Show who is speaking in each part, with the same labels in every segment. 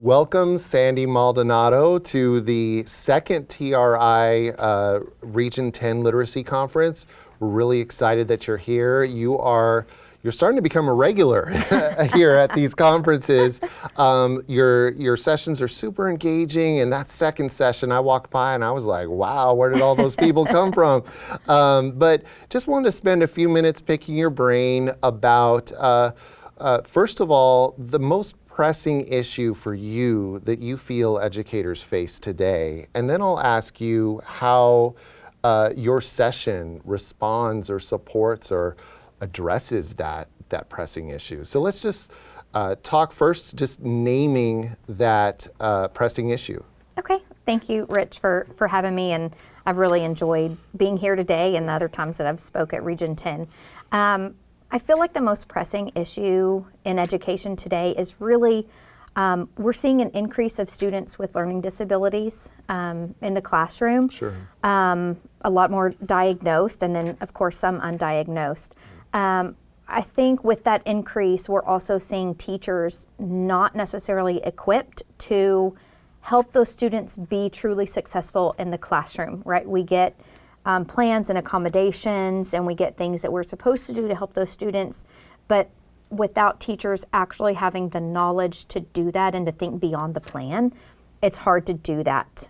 Speaker 1: Welcome, Sandy Maldonado, to the second TRI Region 10 Literacy Conference. We're really excited that you're here. You're starting to become a regular here at these conferences. Your sessions are super engaging, and that second session I walked by and I was like, wow, where did all those people come from? But just wanted to spend a few minutes picking your brain about, first of all, the most pressing issue for you that you feel educators face today. And then I'll ask you how your session responds or supports or addresses that pressing issue. So let's just talk first, just naming that pressing issue.
Speaker 2: Okay, thank you, Rich, for having me, and I've really enjoyed being here today and the other times that I've spoke at Region 10. I feel like the most pressing issue in education today is really we're seeing an increase of students with learning disabilities in the classroom.
Speaker 1: Sure.
Speaker 2: A lot more diagnosed, and then of course some undiagnosed. I think with that increase, we're also seeing teachers not necessarily equipped to help those students be truly successful in the classroom, right? We get plans and accommodations, and we get things that we're supposed to do to help those students, but without teachers actually having the knowledge to do that and to think beyond the plan, it's hard to do that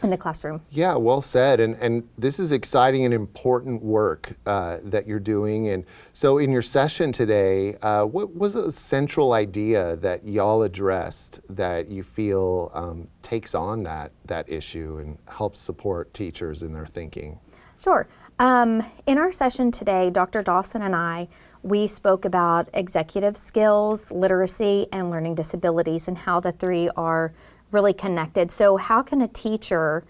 Speaker 2: in the classroom.
Speaker 1: Yeah, well said. And this is exciting and important work that you're doing. And so in your session today, what was a central idea that y'all addressed that you feel takes on that issue and helps support teachers in their thinking?
Speaker 2: Sure. In our session today, Dr. Dawson and we spoke about executive skills, literacy, and learning disabilities, and how the three are really connected. So how can a teacher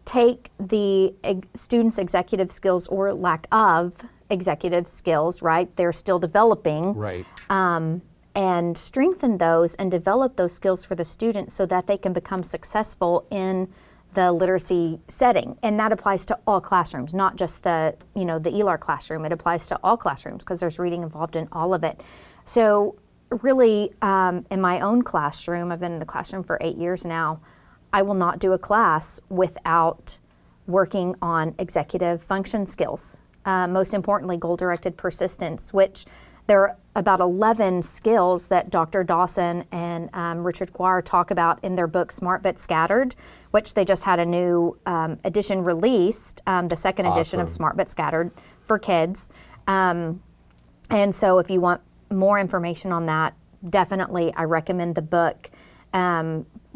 Speaker 2: take the students' executive skills or lack of executive skills, right? They're still developing.
Speaker 1: Right.
Speaker 2: And strengthen those and develop those skills for the students so that they can become successful in the literacy setting. And that applies to all classrooms, not just the ELAR classroom. It applies to all classrooms because there's reading involved in all of it. So really, in my own classroom, I've been in the classroom for 8 years now, I will not do a class without working on executive function skills. Most importantly, goal-directed persistence, which there are about 11 skills that Dr. Dawson and Richard Guar talk about in their book, Smart But Scattered, which they just had a new edition released, the second edition of Smart But Scattered for kids. And so if you want more information on that, definitely I recommend the book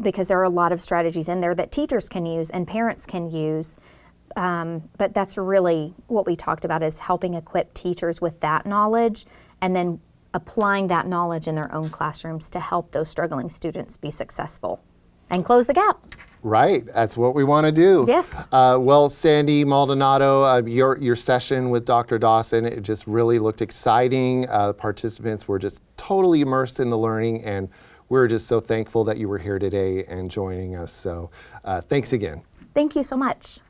Speaker 2: because there are a lot of strategies in there that teachers can use and parents can use. But that's really what we talked about, is helping equip teachers with that knowledge and then applying that knowledge in their own classrooms to help those struggling students be successful and close the gap.
Speaker 1: Right, that's what we want to do.
Speaker 2: Yes.
Speaker 1: Well, Sandy Maldonado, your session with Dr. Dawson, it just really looked exciting. Participants were just totally immersed in the learning, and we're just so thankful that you were here today and joining us. So thanks again.
Speaker 2: Thank you so much.